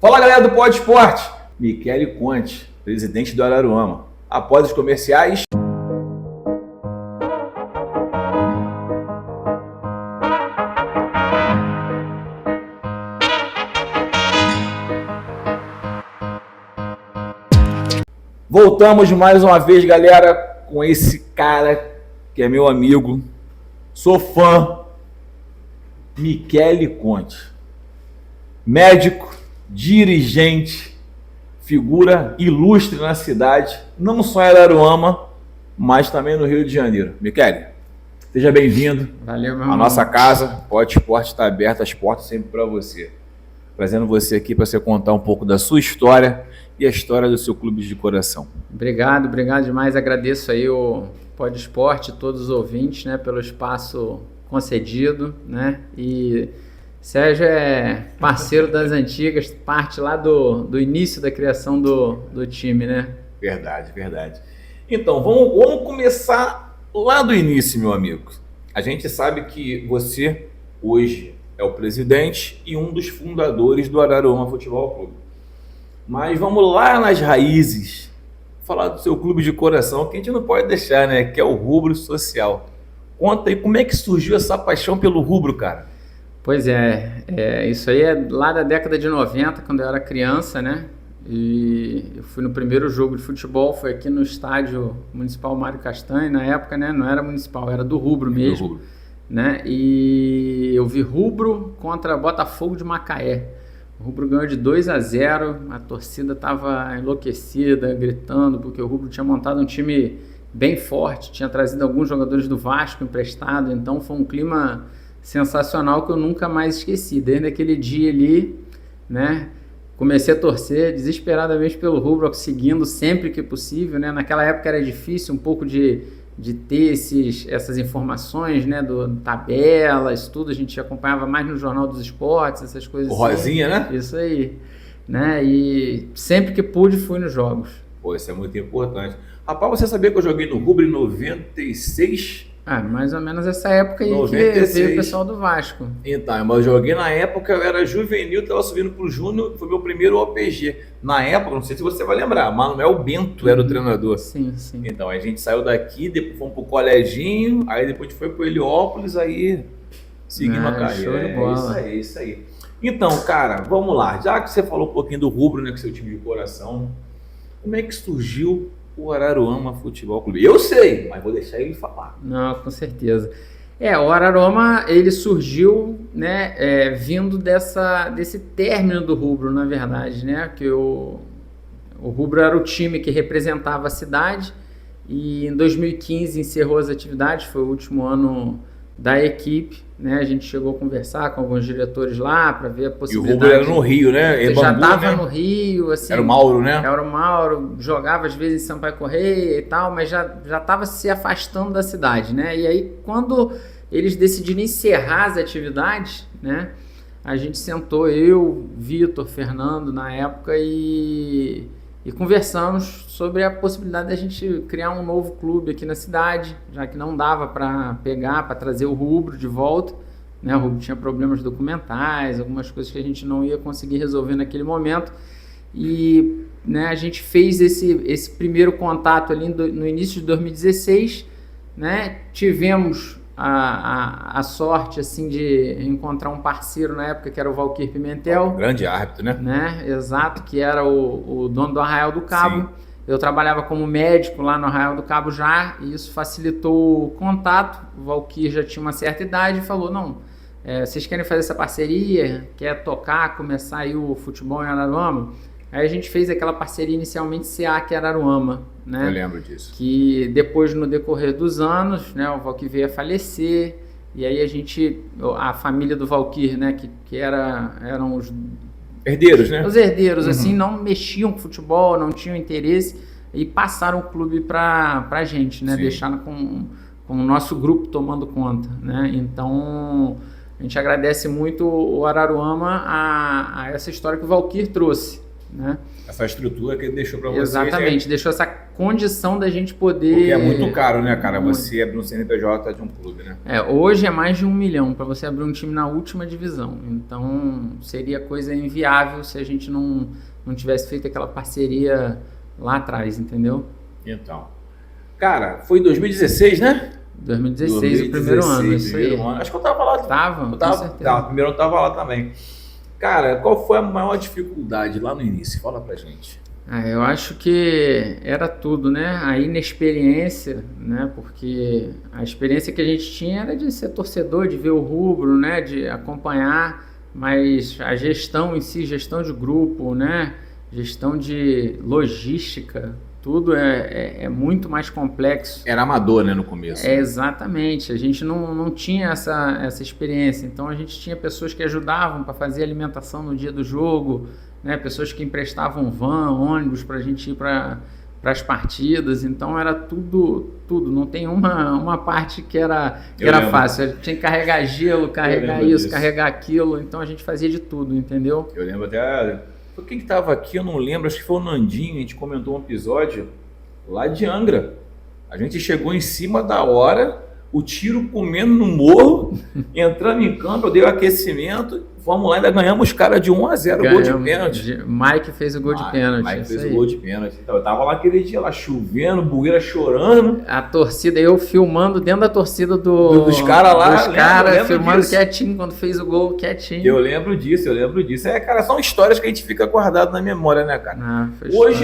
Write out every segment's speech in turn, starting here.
Fala galera do Pod Esporte, Michele Conte, presidente do Araruama. Após os comerciais, voltamos mais uma vez, galera, com esse cara que é meu amigo, sou fã, Michele Conte, médico, dirigente, figura ilustre na cidade, não só em Araruama, mas também no Rio de Janeiro. Michele, seja bem-vindo. Valeu, meu A irmão. nossa casa, Pod Esporte está aberta, as portas sempre para você. Trazendo você aqui para você contar um pouco da sua história e a história do seu clube de coração. Obrigado demais. Agradeço aí o Pod Esporte, todos os ouvintes, né, pelo espaço concedido, né? E Sérgio é parceiro das antigas, parte lá do início da criação do time, né? Verdade. Então, vamos começar lá do início, meu amigo. A gente sabe que você hoje é o presidente e um dos fundadores do Araruama Futebol Clube. Mas vamos lá nas raízes, falar do seu clube de coração, que a gente não pode deixar, né? Que é o Rubro Social. Conta aí como é que surgiu essa paixão pelo rubro, cara. Pois é, isso aí é lá da década de 90, quando eu era criança, né? E eu fui no primeiro jogo de futebol, foi aqui no estádio municipal Mário Castanho, na época, né? Não era municipal, era do Rubro mesmo. Do Rubro. Né? E eu vi Rubro contra Botafogo de Macaé. O Rubro ganhou de 2-0, a torcida estava enlouquecida, gritando, porque o Rubro tinha montado um time bem forte, tinha trazido alguns jogadores do Vasco emprestado, então foi um clima sensacional que eu nunca mais esqueci. Desde aquele dia ali, né, comecei a torcer desesperadamente pelo Rubro, seguindo sempre que possível, né? Naquela época era difícil um pouco de ter essas informações, né, tabelas, tudo, a gente acompanhava mais no Jornal dos Esportes, essas coisas. O Rosinha, né? Isso aí, né, e sempre que pude fui nos jogos. Pô, isso é muito importante. Rapaz, você sabia que eu joguei no Rubro em 96? Mais ou menos essa época aí 96. Que veio o pessoal do Vasco. Então, mas eu joguei na época, eu era juvenil, estava subindo pro Júnior, foi meu primeiro OPG. Na época, não sei se você vai lembrar, Manuel Bento era o treinador. Sim. Então, a gente saiu daqui, depois fomos pro coleginho, aí depois a gente foi pro Heliópolis, aí seguimos a carreira. Show de bola. Isso aí. Então, cara, vamos lá. Já que você falou um pouquinho do Rubro, né, que é seu time de coração, como é que surgiu o Araruama Futebol Clube? Eu sei, mas vou deixar ele falar. Não, com certeza. O Araruama, ele surgiu, né, vindo desse término do Rubro, na verdade, né, que o Rubro era o time que representava a cidade e em 2015 encerrou as atividades, foi o último ano da equipe, né, a gente chegou a conversar com alguns diretores lá para ver a possibilidade. E o Rubro era no Rio, né? Já estava no Rio, assim. Era o Mauro, né? Era o Mauro, jogava às vezes em Sampaio Correia e tal, mas já estava se afastando da cidade, né? E aí, quando eles decidiram encerrar as atividades, né? A gente sentou, eu, Vitor, Fernando, na época, e conversamos sobre a possibilidade da gente criar um novo clube aqui na cidade, já que não dava para trazer o Rubro de volta, né? O Rubro tinha problemas documentais, algumas coisas que a gente não ia conseguir resolver naquele momento, e, né, a gente fez esse primeiro contato ali no início de 2016, né? Tivemos a sorte, assim, de encontrar um parceiro na época que era o Valquir Pimentel. Grande árbitro, né? Exato, que era o dono do Arraial do Cabo. Sim. Eu trabalhava como médico lá no Arraial do Cabo já, e isso facilitou o contato. O Valquir já tinha uma certa idade e falou, não, vocês querem fazer essa parceria? Quer tocar, começar aí o futebol em Araruama? Aí a gente fez aquela parceria inicialmente SEAC Araruama, né? Eu lembro disso. Que depois, no decorrer dos anos, né, o Valquir veio a falecer, e aí a família do Valquir, né, que eram os herdeiros, né? Os herdeiros, assim, não mexiam com futebol, não tinham interesse, e passaram o clube pra gente, né? Sim. Deixaram com o nosso grupo tomando conta, né? Então, a gente agradece muito o Araruama a essa história que o Valquir trouxe, né? Essa estrutura que ele deixou para vocês. Exatamente, deixou essa condição da gente poder... Porque é muito caro, né, cara? Você abrir um CNPJ de um clube, né? Hoje é mais de 1 milhão para você abrir um time na última divisão. Então, seria coisa inviável se a gente não tivesse feito aquela parceria lá atrás, entendeu? Então, cara, foi em 2016, né? 2016, o primeiro ano, isso aí. Acho que eu tava lá. Com certeza. Primeiro eu tava lá também. Cara, qual foi a maior dificuldade lá no início? Fala pra gente. Eu acho que era tudo, né? A inexperiência, né? Porque a experiência que a gente tinha era de ser torcedor, de ver o rubro, né? De acompanhar, mas a gestão em si, gestão de grupo, né? Gestão de logística, tudo é muito mais complexo. Era amador, né, no começo. Exatamente. A gente não tinha essa experiência. Então, a gente tinha pessoas que ajudavam para fazer alimentação no dia do jogo, né? Pessoas que emprestavam van, ônibus para a gente ir para as partidas. Então, era tudo. Não tem uma parte que era fácil. A gente tinha que carregar gelo, carregar isso, disso. Carregar aquilo. Então, a gente fazia de tudo, entendeu? Eu lembro até... Quem que estava aqui, eu não lembro, acho que foi o Nandinho, a gente comentou um episódio lá de Angra. A gente chegou em cima da hora, o tiro comendo no morro, entrando em campo, eu dei o aquecimento, vamos lá, ainda ganhamos os caras de 1-0, gol de pênalti. Mike fez o gol de pênalti. Mike fez o gol de pênalti. Então, eu tava lá aquele dia, lá chovendo, bueira chorando. A torcida, eu filmando dentro da torcida dos caras lá. Dos caras, filmando disso. Quietinho, quando fez o gol, quietinho. Eu lembro disso. Cara, são histórias que a gente fica guardado na memória, né, cara?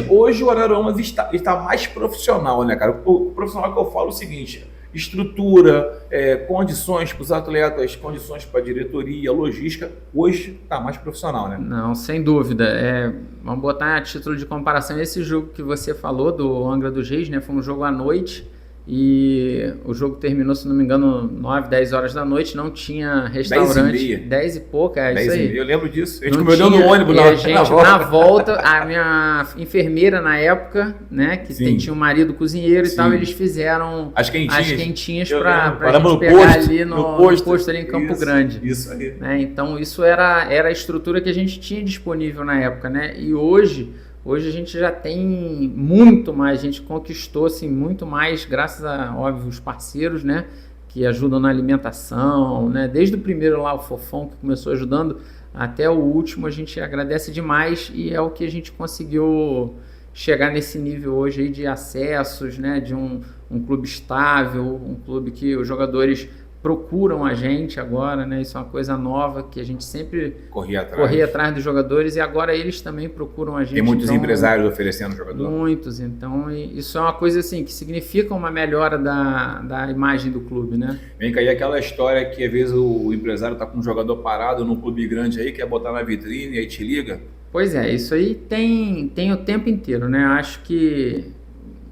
Hoje o Araruamas está mais profissional, né, cara? O profissional que eu falo é o seguinte... Estrutura, condições para os atletas, condições para a diretoria, logística, hoje está mais profissional, né? Não, sem dúvida. Vamos botar a título de comparação, esse jogo que você falou do Angra dos Reis, né? Foi um jogo à noite e o jogo terminou, se não me engano, 9, 10 horas da noite, não tinha restaurante. 10 e pouca, 10 isso aí. 10 eu lembro disso. A gente comeu dentro do ônibus na volta. A minha enfermeira na época, né, que tinha um marido cozinheiro e tal, eles fizeram as quentinhas pra gente pegar ali no posto ali em Campo Grande. Isso aí. Né? Então isso era a estrutura que a gente tinha disponível na época, né? E hoje a gente já tem muito mais, a gente conquistou assim, muito mais, graças a, óbvio, os parceiros, né, que ajudam na alimentação, né, desde o primeiro lá, o Fofão, que começou ajudando, até o último, a gente agradece demais e é o que a gente conseguiu chegar nesse nível hoje aí de acessos, né, de um clube estável, um clube que os jogadores procuram a gente agora, né? Isso é uma coisa nova que a gente sempre corria atrás dos jogadores e agora eles também procuram a gente. Tem muitos empresários oferecendo jogador. Muitos, então isso é uma coisa assim que significa uma melhora da imagem do clube, né? Vem cá, e aquela história que às vezes o empresário tá com um jogador parado num clube grande aí, quer botar na vitrine e aí te liga? Pois é, isso aí tem o tempo inteiro, né? Acho que,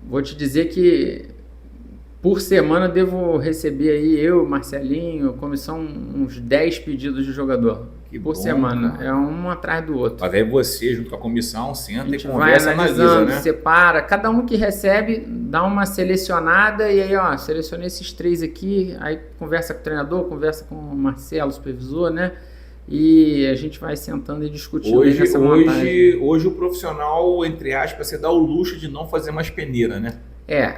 vou te dizer que por semana devo receber aí, eu, Marcelinho, comissão, uns 10 pedidos de jogador. Por semana. Cara. É um atrás do outro. Mas aí você, junto com a comissão, senta e conversa, analisa, né? Separa. Cada um que recebe, dá uma selecionada e aí, ó, selecionei esses 3 aqui, aí conversa com o treinador, conversa com o Marcelo, supervisor, né? E a gente vai sentando e discutindo essa montagem. Hoje o profissional, entre aspas, você dá o luxo de não fazer mais peneira, né?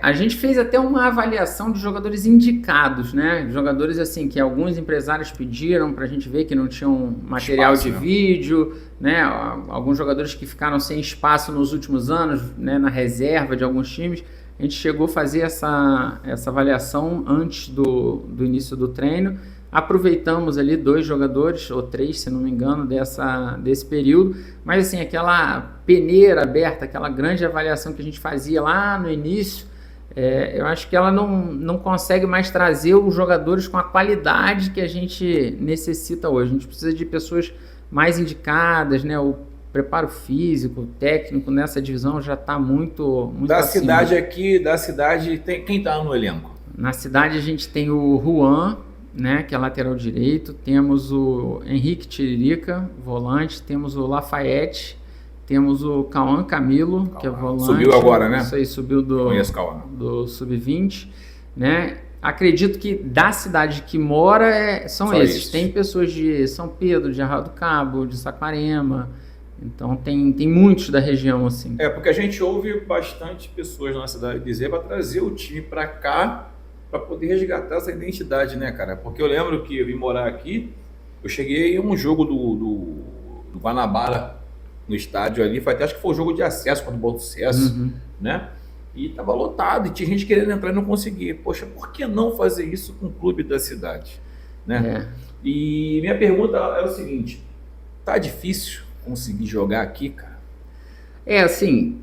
A gente fez até uma avaliação de jogadores indicados, né? Jogadores assim que alguns empresários pediram para a gente ver que não tinham material de vídeo, né? Alguns jogadores que ficaram sem espaço nos últimos anos, né? Na reserva de alguns times. A gente chegou a fazer essa avaliação antes do início do treino. Aproveitamos ali 2 jogadores, ou 3, se não me engano, desse período, mas assim, aquela peneira aberta, aquela grande avaliação que a gente fazia lá no início, eu acho que ela não consegue mais trazer os jogadores com a qualidade que a gente necessita hoje. A gente precisa de pessoas mais indicadas, né? O preparo físico, o técnico nessa divisão já está muito da acima. Da cidade, tem quem está no elenco? Na cidade a gente tem o Juan, né, que é lateral direito, temos o Henrique Tiririca, volante, temos o Lafayette, temos o Cauã Camilo, que é volante. Subiu agora, né? Isso aí, subiu do Sub-20, né? Acredito que da cidade que mora são esses. Tem pessoas de São Pedro, de Arraial do Cabo, de Saquarema, Então tem muitos da região assim. Porque a gente ouve bastante pessoas na cidade dizer para trazer o time para cá para poder resgatar essa identidade, né, cara? Porque eu lembro que eu vim morar aqui, eu cheguei em um jogo do Guanabara no estádio ali, acho que foi o jogo de acesso contra o Bom Sucesso, né? E tava lotado, e tinha gente querendo entrar e não conseguia. Poxa, por que não fazer isso com o clube da cidade, né? E minha pergunta é o seguinte, tá difícil conseguir jogar aqui, cara? Assim,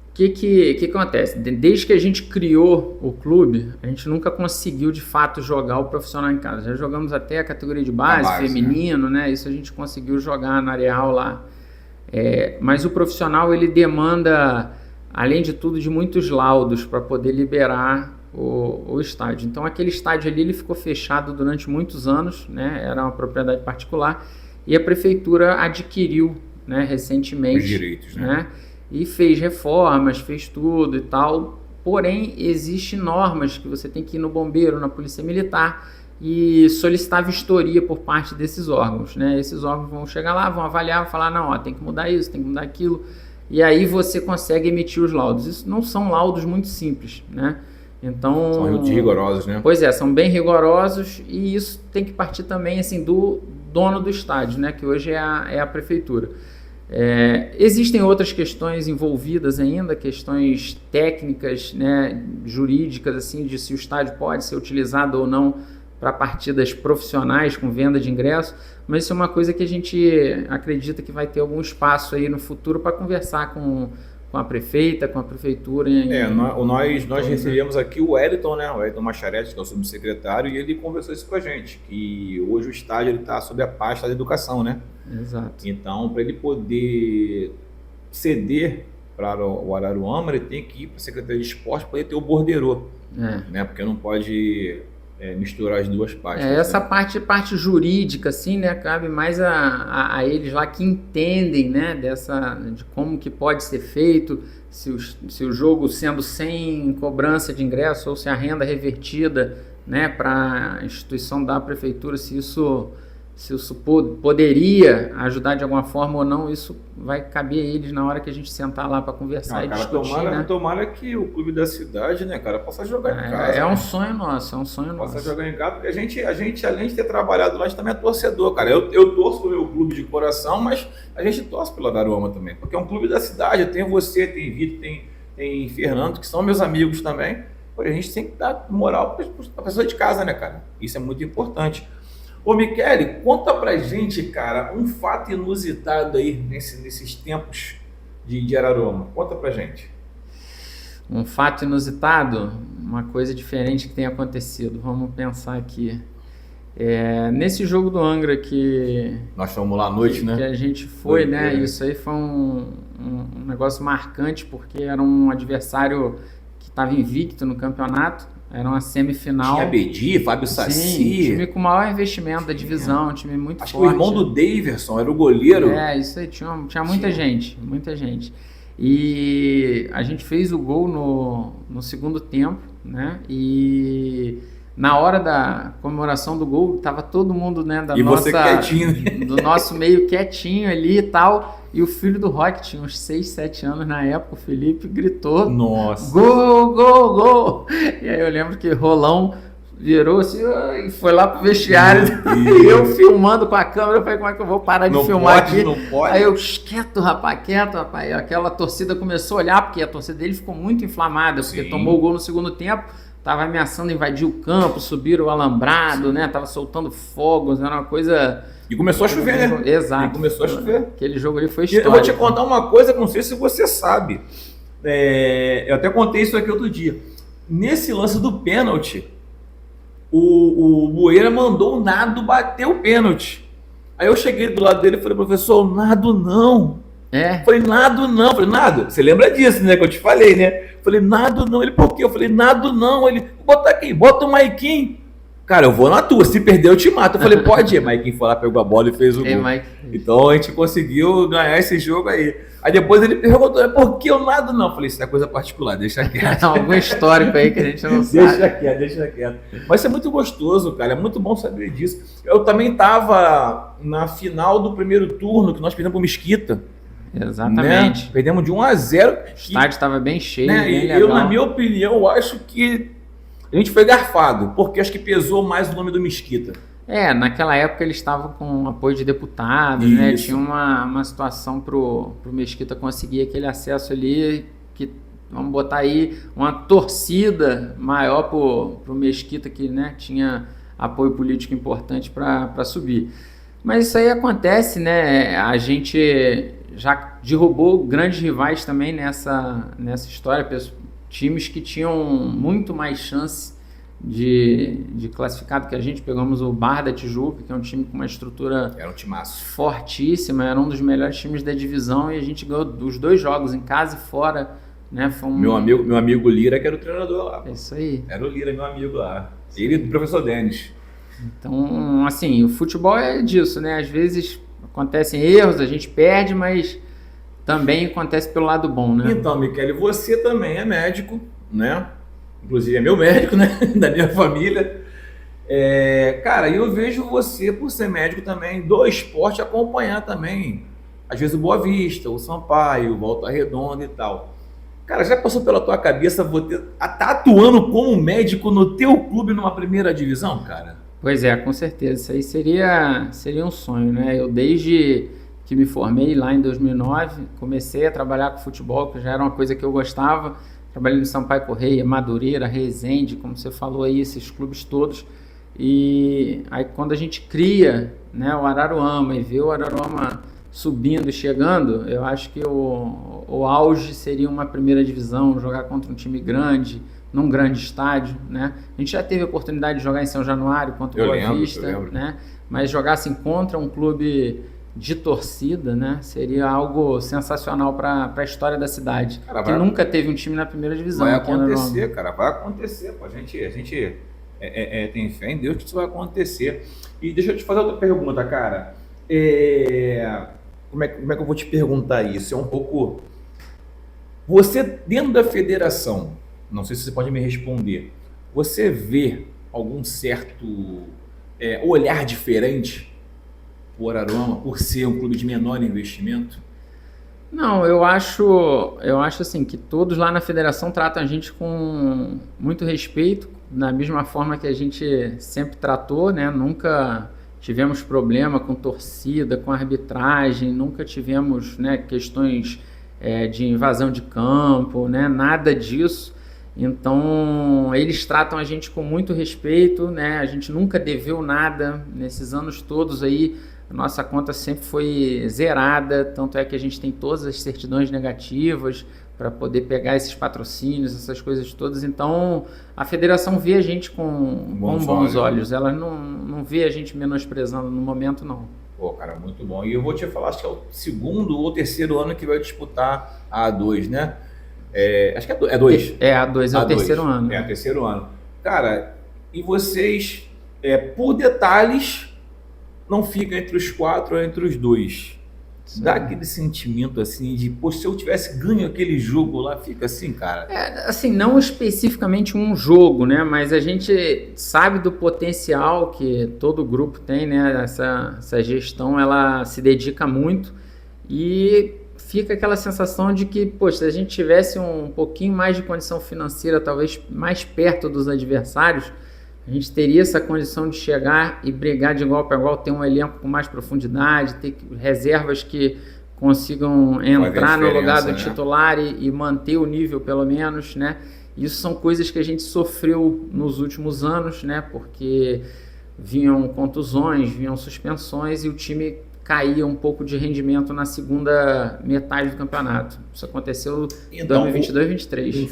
o que acontece? Desde que a gente criou o clube, a gente nunca conseguiu de fato jogar o profissional em casa. Já jogamos até a categoria de base feminino, né? Isso a gente conseguiu jogar no areal lá. Mas o profissional, ele demanda, além de tudo, de muitos laudos para poder liberar o estádio. Então aquele estádio ali ele ficou fechado durante muitos anos, né? Era uma propriedade particular e a prefeitura adquiriu, né, recentemente os direitos, né? E fez reformas, fez tudo e tal. Porém, existem normas que você tem que ir no bombeiro, na polícia militar e solicitar vistoria por parte desses órgãos, né? Esses órgãos vão chegar lá, vão avaliar, vão falar, não, tem que mudar isso, tem que mudar aquilo, e aí você consegue emitir os laudos. Isso não são laudos muito simples, né? Então, são muito rigorosos, né? Pois são bem rigorosos, e isso tem que partir também assim do dono do estádio, né? Que hoje é a prefeitura. Existem outras questões envolvidas ainda, questões técnicas, né, jurídicas, assim, de se o estádio pode ser utilizado ou não para partidas profissionais com venda de ingresso, mas isso é uma coisa que a gente acredita que vai ter algum espaço aí no futuro para conversar com a prefeita, com a prefeitura. Nós recebemos aqui o Wellington, né? O Wellington Macharete, que é o subsecretário, e ele conversou isso com a gente, que hoje o estádio está sob a pasta da educação, né? Exato. Então, para ele poder ceder para o Araruama, ele tem que ir para a Secretaria de Esporte para ele ter o borderô, né? Porque não pode misturar as duas pastas. Essa né? parte jurídica, assim, né, cabe mais a eles lá que entendem, né, de como que pode ser feito, se o jogo sendo sem cobrança de ingresso ou se a renda revertida, né, para a instituição da prefeitura, se isso poderia ajudar de alguma forma ou não, isso vai caber a eles na hora que a gente sentar lá para conversar e discutir. Tomara que o clube da cidade, né, cara, possa jogar em casa. É um sonho nosso, Possa jogar em casa, porque a gente, além de ter trabalhado lá, a gente também é torcedor, cara. Eu torço pro meu clube de coração, mas a gente torce pelo Araruama também, porque é um clube da cidade. Tem você, tem Vitor, tem Fernando, que são meus amigos também. Pô, a gente tem que dar moral para pessoa de casa, né, cara? Isso é muito importante. Ô, Michele, conta pra gente, cara, um fato inusitado aí nesses tempos de Araruama. Conta pra gente. Um fato inusitado? Uma coisa diferente que tem acontecido. Vamos pensar aqui. Nesse jogo do Angra que... Nós fomos lá à noite, né? Que a gente foi, né? Isso aí foi um negócio marcante, porque era um adversário que estava invicto no campeonato. Era uma semifinal. Tinha Bedi, Fábio Saci. Sim, time com o maior investimento da divisão, um time muito forte. Acho que o irmão do Daverson era o goleiro. Isso aí, tinha muita gente. E a gente fez o gol no segundo tempo, né? E na hora da comemoração do gol, tava todo mundo, né, você quietinho, né? Do nosso meio quietinho ali e tal. E o filho do Rock tinha uns 6, 7 anos na época, o Felipe gritou: nossa! Gol, gol, gol! E aí eu lembro que Rolão virou assim e foi lá pro vestiário. E eu filmando com a câmera, eu falei, como é que eu vou parar de filmar aqui? Não pode. Aí eu, quieto, rapaz. E aquela torcida começou a olhar, porque a torcida dele ficou muito inflamada, porque tomou o gol no segundo tempo, tava ameaçando invadir o campo, subir o alambrado, né? Tava soltando fogos, era uma coisa... E começou a chover, né? Exato. E começou a chover. Aquele jogo ali foi histórico. Eu vou te contar uma coisa que não sei se você sabe. Eu até contei isso aqui outro dia. Nesse lance do pênalti, o Bueira mandou o Nado bater o pênalti. Aí eu cheguei do lado dele e falei, professor, o Nado não. Falei, Nado não. Falei, Nado, você lembra disso, né? Que eu te falei, né? Falei, Nado não. Ele, por quê? Eu falei, Nado não. Ele, vou botar aqui, bota o Maiquinho. Cara, eu vou na tua, se perder eu te mato. Eu falei, pode ir. Maiquinho foi lá, pegou a bola e fez o gol. Então a gente conseguiu ganhar esse jogo aí. Aí depois ele perguntou, por que eu nado não? Eu falei, isso é coisa particular, deixa quieto. Algum histórico aí que a gente não sabe. Deixa quieto. Mas isso é muito gostoso, cara, é muito bom saber disso. Eu também tava na final do primeiro turno, que nós perdemos pro Mesquita. Exatamente. Né? Perdemos de 1-0. O estádio estava bem cheio, Né? bem E legal. eu, na minha opinião, acho que a gente foi garfado, porque acho que pesou mais o nome do Mesquita. Naquela época eles estavam com apoio de deputados, né? Isso. Tinha uma situação pro Mesquita conseguir aquele acesso ali, que vamos botar aí uma torcida maior pro Mesquita, que, né, tinha apoio político importante para subir. Mas isso aí acontece, né? A gente já derrubou grandes rivais também nessa história, times que tinham muito mais chance de classificado que a gente. Pegamos o Barra da Tijuca, que é um time com uma estrutura Era um timaço fortíssima, era um dos melhores times da divisão, e a gente ganhou os 2 jogos, em casa e fora, né? Foi meu amigo Lira, que era o treinador lá. É isso aí. Era o Lira, meu amigo lá. Ele e o professor Denis. Então, assim, o futebol é disso, né? Às vezes acontecem erros, a gente perde, mas também acontece pelo lado bom, né? Então, Michele, você também é médico, né? Inclusive é meu médico, né? Da minha família. Cara, eu vejo você, por ser médico também, do esporte, acompanhar também, às vezes, o Boa Vista, o Sampaio, o Volta Redonda e tal. Cara, já passou pela tua cabeça você tá atuando como médico no teu clube numa primeira divisão, cara? Pois é, com certeza. Isso aí seria um sonho, né? Eu, desde que me formei lá em 2009, comecei a trabalhar com futebol, que já era uma coisa que eu gostava. Trabalhei no Sampaio Correia, Madureira, Resende, como você falou aí, esses clubes todos. E aí, quando a gente cria, né, o Araruama e vê o Araruama subindo e chegando, eu acho que o auge seria uma primeira divisão, jogar contra um time grande, num grande estádio, né? A gente já teve a oportunidade de jogar em São Januário contra o Boa Vista, né? Mas jogar assim contra um clube de torcida, né? Seria algo sensacional para a história da cidade, cara, que nunca teve um time na primeira divisão. Vai acontecer, cara, vai acontecer. Pô. A gente tem fé em Deus que isso vai acontecer. E deixa eu te fazer outra pergunta, cara. Como é que eu vou te perguntar isso? É um pouco... Você, dentro da federação, não sei se você pode me responder, você vê algum certo olhar diferente o Araruama, por ser um clube de menor investimento? Não, eu acho assim que todos lá na federação tratam a gente com muito respeito, da mesma forma que a gente sempre tratou, né? Nunca tivemos problema com torcida, com arbitragem, nunca tivemos, né, questões de invasão de campo, né? Nada disso. Então, eles tratam a gente com muito respeito, né? A gente nunca deveu nada nesses anos todos aí. A nossa conta sempre foi zerada, tanto é que a gente tem todas as certidões negativas para poder pegar esses patrocínios, essas coisas todas. Então, a federação vê a gente com bons olhos. Ela não vê a gente menosprezando no momento, não. Pô, cara, muito bom. E eu vou te falar, acho que é o segundo ou terceiro ano que vai disputar a A2, né? Acho que é 2. É A2, é o terceiro ano. É o terceiro ano. Cara, e vocês, por detalhes, não fica entre os 4 ou entre os 2. Sim. Dá aquele sentimento assim de, pô, se eu tivesse ganho aquele jogo lá, fica assim, cara. Assim, não especificamente um jogo, né? Mas a gente sabe do potencial que todo grupo tem, né? Essa gestão, ela se dedica muito e fica aquela sensação de que, poxa, se a gente tivesse um pouquinho mais de condição financeira, talvez mais perto dos adversários, a gente teria essa condição de chegar e brigar de igual para igual, ter um elenco com mais profundidade, ter reservas que consigam entrar no lugar do titular e manter o nível pelo menos, né? Isso são coisas que a gente sofreu nos últimos anos, né? Porque vinham contusões, vinham suspensões e o time caía um pouco de rendimento na segunda metade do campeonato. Isso aconteceu em 2022-2023. Um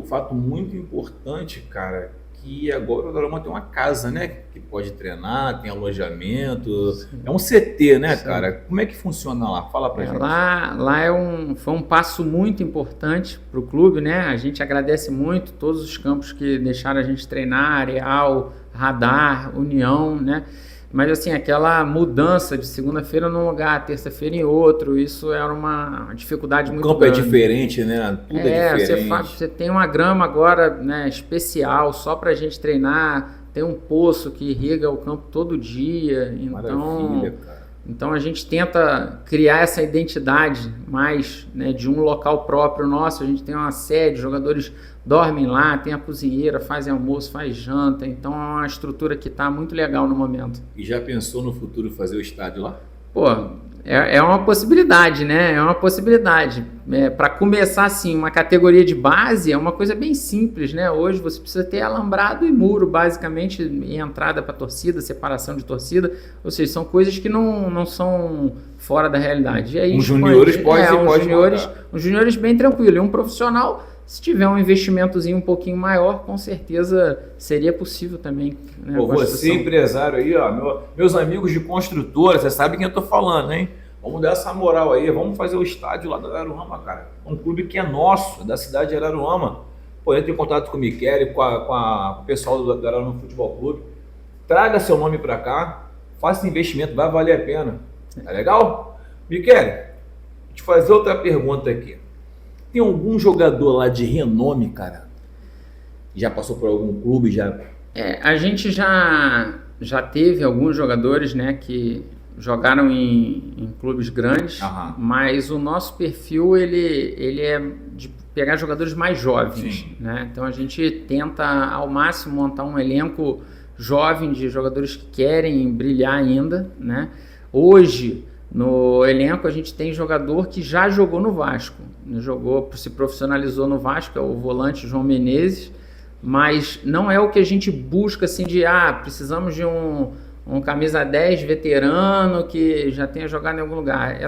fato muito importante, cara, que agora o Araruama tem uma casa, né? Que pode treinar, tem alojamento. Sim. É um CT, né, sim, cara? Como é que funciona lá? Fala pra gente. Lá foi um passo muito importante para o clube, né? A gente agradece muito todos os campos que deixaram a gente treinar, Areal, Radar, União, né? Mas assim, aquela mudança de segunda-feira num lugar, terça-feira em outro, isso era uma dificuldade muito grande. O campo é diferente, né? Tudo é diferente. Você tem uma grama agora, né, especial, só pra gente treinar, tem um poço que irriga o campo todo dia. Então, maravilha, cara. Então a gente tenta criar essa identidade mais, né, de um local próprio nosso. A gente tem uma sede, os jogadores dormem lá, tem a cozinheira, fazem almoço, faz janta. Então é uma estrutura que está muito legal no momento. E já pensou no futuro fazer o estádio lá? Pô, é uma possibilidade, né? É uma possibilidade. Para começar, assim, uma categoria de base é uma coisa bem simples, né? Hoje você precisa ter alambrado e muro, basicamente, e entrada para torcida, separação de torcida. Ou seja, são coisas que não são fora da realidade. E aí, juniores pode um juniores bem tranquilo. E um profissional, se tiver um investimentozinho um pouquinho maior, com certeza seria possível também. Né? Pô, você empresário aí, ó, meus amigos de construtora, você sabe quem eu tô falando, hein? Vamos dar essa moral aí, vamos fazer o estádio lá da Araruama, cara. Um clube que é nosso, da cidade de Araruama. Pô, entre em contato com o Michele, com o pessoal do Araruama Futebol Clube. Traga seu nome para cá, faça investimento, vai valer a pena. Tá legal? Michele, vou te fazer outra pergunta aqui. Tem algum jogador lá de renome, cara? Já passou por algum clube? A gente já teve alguns jogadores, né, que jogaram em clubes grandes, mas o nosso perfil ele é de pegar jogadores mais jovens, né? Então a gente tenta ao máximo montar um elenco jovem de jogadores que querem brilhar ainda, né? Hoje no elenco a gente tem jogador que já jogou no Vasco, se profissionalizou no Vasco, é o volante João Menezes, mas não é o que a gente busca assim de precisamos de um camisa 10 veterano que já tenha jogado em algum lugar.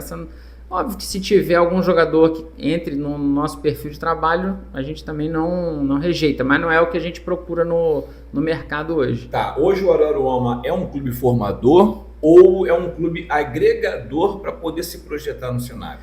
Óbvio que se tiver algum jogador que entre no nosso perfil de trabalho, a gente também não rejeita, mas não é o que a gente procura no mercado hoje. Tá, hoje o Araruama é um clube formador ou é um clube agregador para poder se projetar no cenário?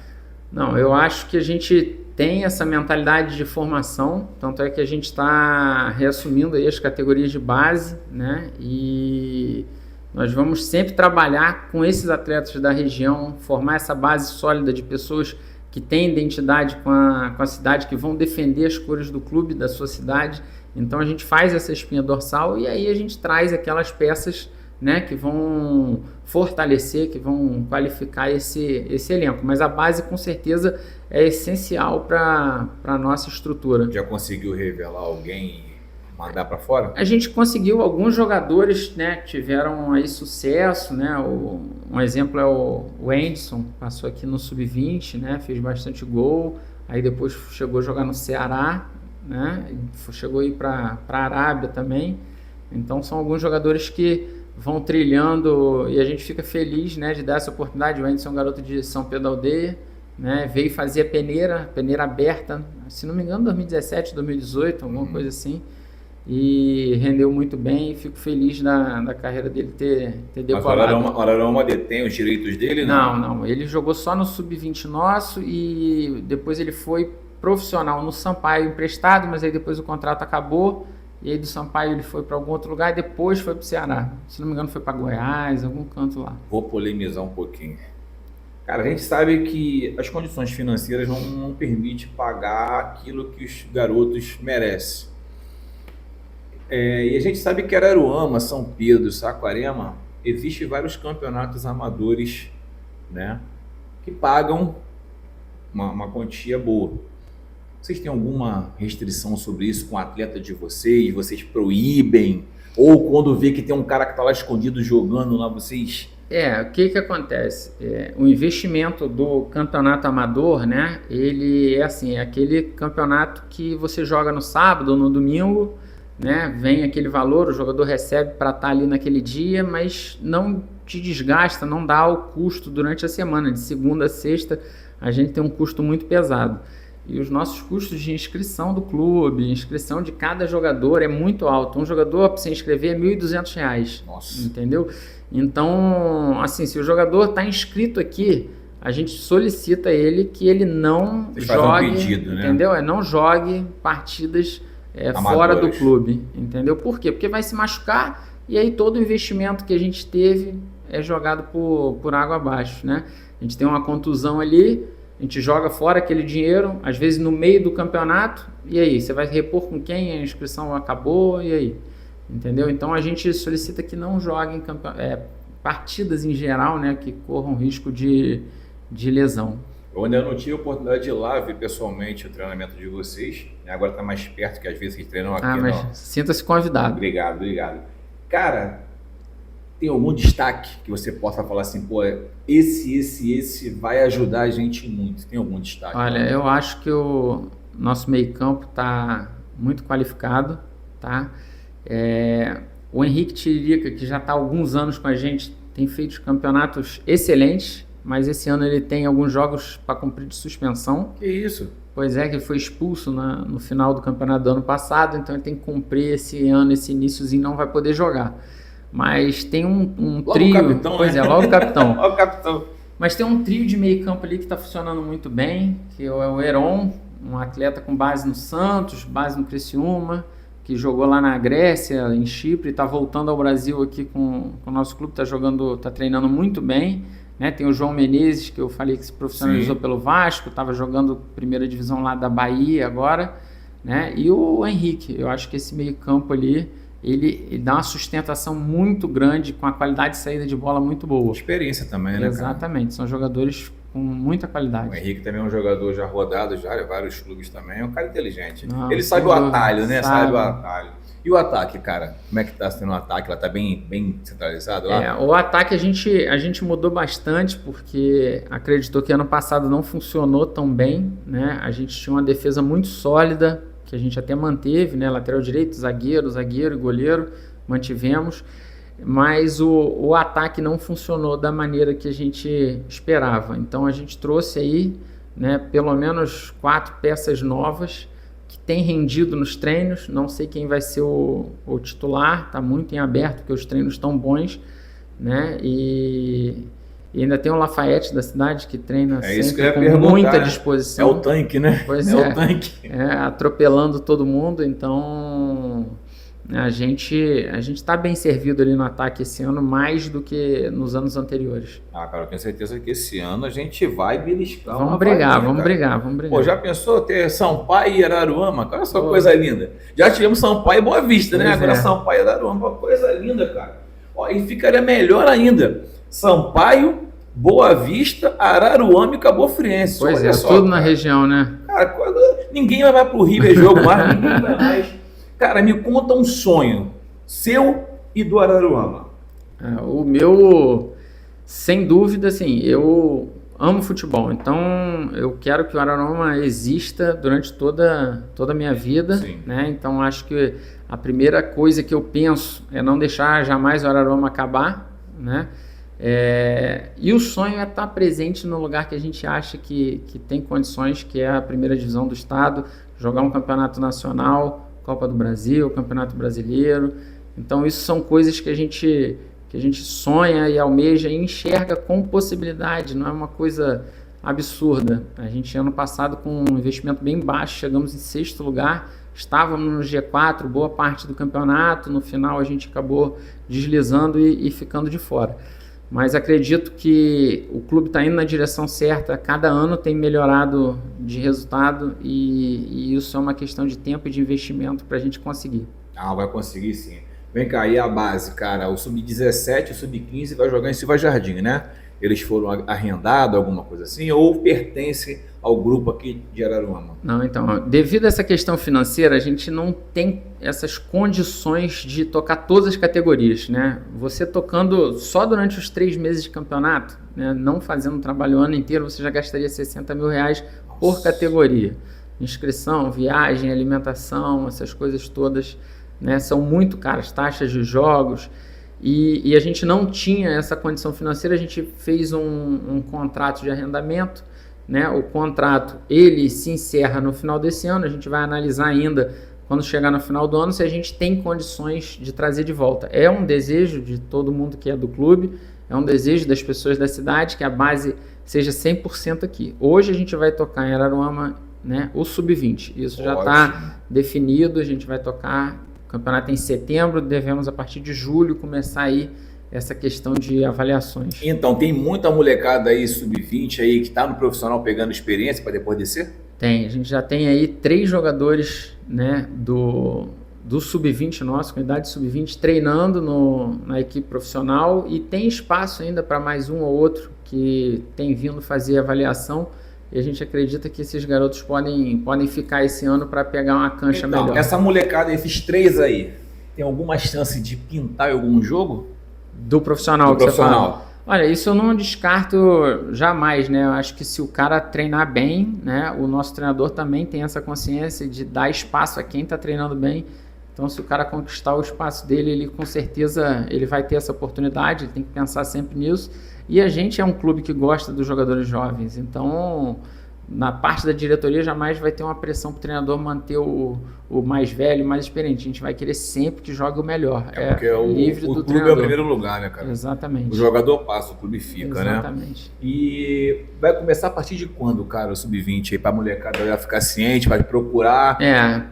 Não, eu acho que a gente tem essa mentalidade de formação, tanto é que a gente está reassumindo aí as categorias de base, né? E nós vamos sempre trabalhar com esses atletas da região, formar essa base sólida de pessoas que têm identidade com a cidade, que vão defender as cores do clube, da sua cidade. Então a gente faz essa espinha dorsal e aí a gente traz aquelas peças, né, que vão fortalecer, que vão qualificar esse elenco. Mas a base com certeza é essencial para a nossa estrutura. Já conseguiu revelar alguém e mandar para fora? A gente conseguiu alguns jogadores, né, que tiveram aí sucesso, né? Um exemplo é o Anderson, passou aqui no Sub-20, né, fez bastante gol, aí depois chegou a jogar no Ceará, né, chegou a ir para a Arábia também. Então são alguns jogadores que vão trilhando e a gente fica feliz, né, de dar essa oportunidade. O Anderson é um garoto de São Pedro da Aldeia, né, veio fazer a peneira aberta, se não me engano 2017, 2018, alguma coisa assim, e rendeu muito bem e fico feliz da carreira dele ter decolado. Mas o Araruama detém os direitos dele? Não, ele jogou só no Sub-20 nosso e depois ele foi profissional no Sampaio emprestado, mas aí depois o contrato acabou. E aí do Sampaio ele foi para algum outro lugar e depois foi para o Ceará. Se não me engano foi para Goiás, algum canto lá. Vou polemizar um pouquinho. Cara, a gente sabe que as condições financeiras não permitem pagar aquilo que os garotos merecem. E a gente sabe que Araruama, São Pedro, Saquarema, existem vários campeonatos amadores, né, que pagam uma quantia boa. Vocês têm alguma restrição sobre isso com o atleta de vocês? Vocês proíbem? Ou quando vê que tem um cara que está lá escondido jogando lá, vocês... O que acontece? O investimento do campeonato amador, né? Ele é assim, é aquele campeonato que você joga no sábado ou no domingo, né? Vem aquele valor, o jogador recebe para estar ali naquele dia, mas não te desgasta, não dá o custo durante a semana. De segunda a sexta, a gente tem um custo muito pesado. E os nossos custos de inscrição do clube, inscrição de cada jogador é muito alto. Um jogador para você inscrever é R$ 1.200. Nossa. Entendeu? Então, assim, se o jogador está inscrito aqui, a gente solicita ele que ele não jogue, pedido, né? Entendeu? Não jogue partidas fora do clube, entendeu? Por quê? Porque vai se machucar e aí todo o investimento que a gente teve é jogado por água abaixo, né? A gente tem uma contusão ali, a gente joga fora aquele dinheiro, às vezes no meio do campeonato, e aí? Você vai repor com quem? A inscrição acabou, e aí? Entendeu? Então a gente solicita que não joguem partidas em geral, né, que corram risco de lesão. Eu ainda não tive a oportunidade de ir lá ver pessoalmente o treinamento de vocês, né? Agora está mais perto, que às vezes vocês treinam aqui. Mas sinta-se convidado. Obrigado. Cara, tem algum destaque que você possa falar assim, pô, esse vai ajudar a gente muito? Tem algum destaque? Olha, eu acho que o nosso meio-campo está muito qualificado, tá? O Henrique Tiririca, que já está há alguns anos com a gente, tem feito campeonatos excelentes, mas esse ano ele tem alguns jogos para cumprir de suspensão. Que isso? Pois é, que ele foi expulso no final do campeonato do ano passado, então ele tem que cumprir esse ano, esse iniciozinho, não vai poder jogar. Mas tem um trio... Logo o capitão, pois né? Logo o capitão. Logo o capitão. Mas tem um trio de meio campo ali que está funcionando muito bem, que é o Heron, um atleta com base no Santos, base no Criciúma, que jogou lá na Grécia, em Chipre, está voltando ao Brasil aqui com o nosso clube, está treinando muito bem. Né? Tem o João Menezes, que eu falei que se profissionalizou pelo Vasco, estava jogando primeira divisão lá da Bahia agora. Né? E o Henrique, eu acho que esse meio campo ali, ele dá uma sustentação muito grande, com a qualidade de saída de bola muito boa. Experiência também, né? Exatamente, cara? São jogadores com muita qualidade. O Henrique também é um jogador já rodado, já em vários clubes também, é um cara inteligente. Não, ele sabe o atalho, né? Sabe o atalho. E o ataque, cara? Como é que tá sendo o ataque? Ela tá bem centralizado lá? O ataque a gente mudou bastante, porque acreditou que ano passado não funcionou tão bem, né? A gente tinha uma defesa muito sólida, que a gente até manteve, né? Lateral direito, zagueiro e goleiro, mantivemos. Mas o ataque não funcionou da maneira que a gente esperava. Então a gente trouxe aí, né, pelo menos 4 peças novas que têm rendido nos treinos. Não sei quem vai ser o titular, está muito em aberto, porque os treinos estão bons, né? E ainda tem o Lafayette da cidade, que treina sempre com muita disposição. É o tanque, né? Pois é. O tanque. Atropelando todo mundo. Então a gente está bem servido ali no ataque esse ano, mais do que nos anos anteriores. Cara, eu tenho certeza que esse ano a gente vai beliscar. Vamos brigar. Pô, já pensou ter Sampaio e Araruama? Olha só, coisa linda. Já tivemos Sampaio e Boa Vista, né? Agora Sampaio e Araruama, uma coisa linda, cara. E ficaria melhor ainda. Sampaio, Boa Vista, Araruama e Cabo Friense. Pois olha só, tudo cara. Na região, né? Cara, ninguém vai pro Rio ver jogo mais, ninguém vai mais. Cara, me conta um sonho seu e do Araruama. O meu, sem dúvida, assim, eu amo futebol, então eu quero que o Araruama exista durante toda a minha vida, né? Então acho que a primeira coisa que eu penso é não deixar jamais o Araruama acabar, né? E o sonho é estar presente no lugar que a gente acha que tem condições, que é a primeira divisão do estado, jogar um campeonato nacional, Copa do Brasil, Campeonato Brasileiro. Então isso são coisas que a gente sonha e almeja e enxerga com possibilidade, não é uma coisa absurda. A gente ano passado com um investimento bem baixo, chegamos em 6º lugar, estávamos no G4 boa parte do campeonato, no final a gente acabou deslizando e ficando de fora. Mas acredito que o clube está indo na direção certa, cada ano tem melhorado de resultado e isso é uma questão de tempo e de investimento para a gente conseguir. Vai conseguir sim. Vem cá, e a base, cara, o Sub-17, o Sub-15 vai jogar em Silva Jardim, né? Eles foram arrendados, alguma coisa assim, ou pertence ao grupo aqui de Araruama? Não, então, devido a essa questão financeira, a gente não tem essas condições de tocar todas as categorias, né? Você tocando só durante os 3 meses de campeonato, né? Não fazendo um trabalho o ano inteiro, você já gastaria R$60 mil por categoria. Inscrição, viagem, alimentação, essas coisas todas, né? São muito caras, taxas de jogos. E a gente não tinha essa condição financeira, a gente fez um contrato de arrendamento, né? O contrato ele se encerra no final desse ano, a gente vai analisar ainda quando chegar no final do ano se a gente tem condições de trazer de volta. É um desejo de todo mundo que é do clube, é um desejo das pessoas da cidade que a base seja 100% aqui. Hoje a gente vai tocar em Araruama, né, o Sub-20, isso já está definido, a gente vai tocar. O campeonato é em setembro, devemos a partir de julho começar aí essa questão de avaliações. Então tem muita molecada aí Sub-20 aí que está no profissional pegando experiência para depois descer? Tem, a gente já tem aí 3 jogadores, né, do do sub-20 nosso, com idade sub-20, treinando na equipe profissional, e tem espaço ainda para mais um ou outro que tem vindo fazer avaliação, e a gente acredita que esses garotos podem ficar esse ano para pegar uma cancha melhor. Essa molecada, esses 3 aí, tem alguma chance de pintar em algum jogo? Do profissional Do que profissional. você fala? Olha, isso eu não descarto jamais, né? Eu acho que se o cara treinar bem, né? O nosso treinador também tem essa consciência de dar espaço a quem está treinando bem. Então, se o cara conquistar o espaço dele, ele com certeza ele vai ter essa oportunidade, ele tem que pensar sempre nisso. E a gente é um clube que gosta dos jogadores jovens, então na parte da diretoria jamais vai ter uma pressão para o treinador manter o mais velho, mais experiente. A gente vai querer sempre que jogue o melhor. Porque livre o do clube treinador. é o primeiro lugar, né, cara? Exatamente. O jogador passa, o clube fica, Exatamente. né? E vai começar a partir de quando, cara, o sub-20 aí, pra molecada já ficar ciente, vai procurar?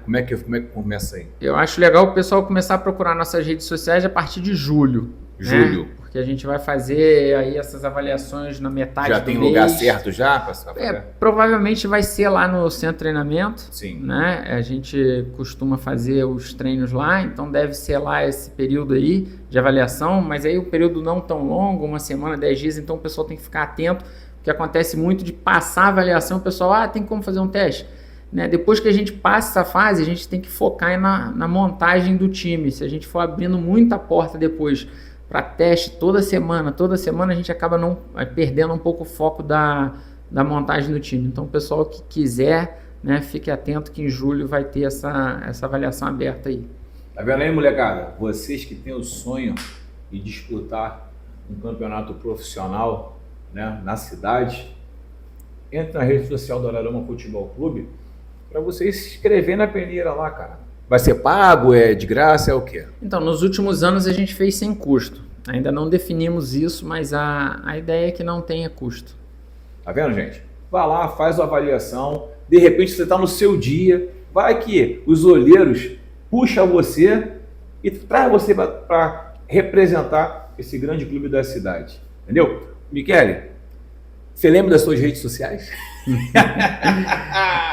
Como é que começa aí? Eu acho legal o pessoal começar a procurar nossas redes sociais a partir de julho. Julho. Né? Porque a gente vai fazer aí essas avaliações na metade do mês. Já tem lugar certo já pra fazer? Provavelmente vai ser lá no centro de treinamento. Sim. Né? A gente costuma fazer os treinos lá, então deve ser lá esse período aí de avaliação, mas aí o período não tão longo, 1 semana, 10 dias, então o pessoal tem que ficar atento, porque acontece muito de passar a avaliação, o pessoal, tem como fazer um teste? Né? Depois que a gente passa essa fase, a gente tem que focar na montagem do time. Se a gente for abrindo muita porta depois para teste toda semana a gente acaba perdendo um pouco o foco da montagem do time. Então, o pessoal que quiser, né, fique atento que em julho vai ter essa avaliação aberta aí. Tá vendo aí, molecada? Vocês que têm o sonho de disputar um campeonato profissional, né, na cidade, entra na rede social do Araruama Futebol Clube para vocês se inscrever na peneira lá, cara. Vai ser pago? É de graça? É o quê? Então, nos últimos anos a gente fez sem custo. Ainda não definimos isso, mas a ideia é que não tenha custo. Tá vendo, gente? Vai lá, faz a avaliação. De repente você está no seu dia. Vai que os olheiros puxam você e traz você para representar esse grande clube da cidade. Entendeu? Michele, você lembra das suas redes sociais?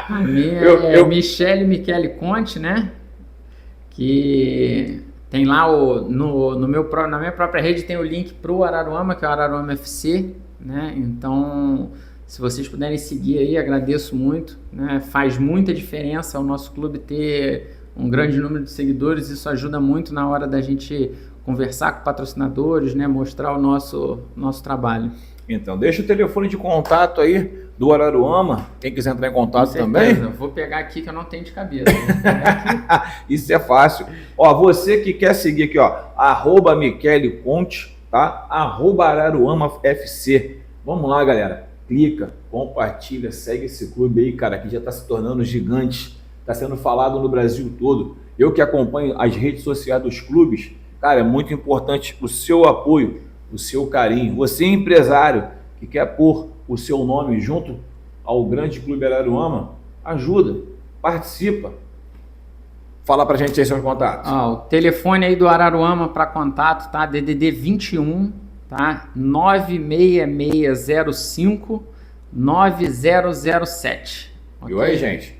A minha Michele Conte, né? Que tem lá na minha própria rede tem o link para o Araruama, que é o Araruama FC, né? Então, se vocês puderem seguir aí, agradeço muito, né? Faz muita diferença o nosso clube ter um grande número de seguidores, isso ajuda muito na hora da gente conversar com patrocinadores, né? Mostrar o nosso trabalho. Então, deixa o telefone de contato aí do Araruama, quem quiser entrar em contato também. Vou pegar aqui que eu não tenho de cabeça. Isso é fácil. Ó, você que quer seguir aqui, ó, @Michele Conte, tá? @Araruama FC. Vamos lá, galera. Clica, compartilha, segue esse clube aí, cara, que já está se tornando gigante. Está sendo falado no Brasil todo. Eu que acompanho as redes sociais dos clubes, cara, é muito importante o seu apoio, o seu carinho. Você empresário que quer pôr o seu nome junto ao grande clube Araruama, ajuda, participa. Fala pra gente aí seus contatos. O telefone aí do Araruama para contato, tá? DDD 21, tá? 96605 9007. Viu aí, gente?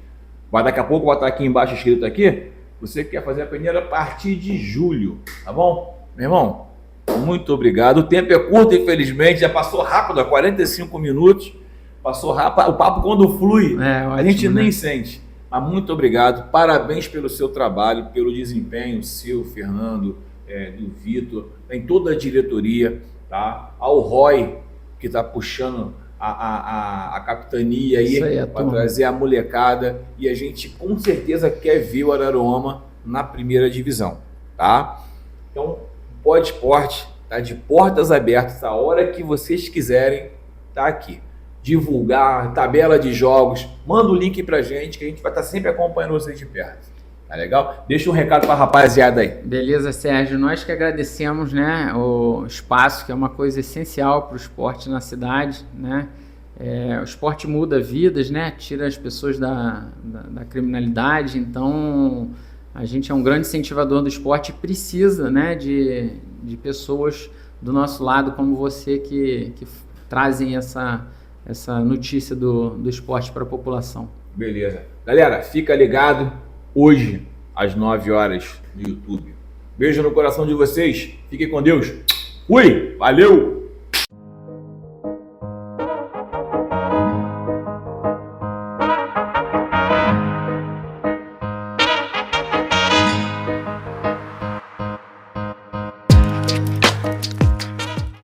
Vai daqui a pouco botar aqui embaixo escrito aqui. Você quer fazer a peneira a partir de julho, tá bom? Meu irmão, muito obrigado. O tempo é curto, infelizmente, já passou rápido, 45 minutos. Passou rápido. O papo quando flui, a gente nem sente. Mas muito obrigado. Parabéns pelo seu trabalho, pelo desempenho seu, Fernando, do Vitor, em toda a diretoria, tá? Ao Roy, que está puxando a capitania aí para trazer a molecada. E a gente com certeza quer ver o Araruama na primeira divisão, tá? Então, Pod Esporte tá de portas abertas, a hora que vocês quiserem, tá aqui. Divulgar, tabela de jogos, manda o link pra gente, que a gente vai estar sempre acompanhando vocês de perto. Tá legal? Deixa um recado pra rapaziada aí. Beleza, Sérgio. Nós que agradecemos, né, o espaço, que é uma coisa essencial para o esporte na cidade, né? O esporte muda vidas, né? Tira as pessoas da criminalidade, então a gente é um grande incentivador do esporte e precisa, né, de pessoas do nosso lado como você que trazem essa notícia do esporte para a população. Beleza. Galera, fica ligado. Hoje, às 9 horas no YouTube. Beijo no coração de vocês. Fiquem com Deus. Fui. Valeu.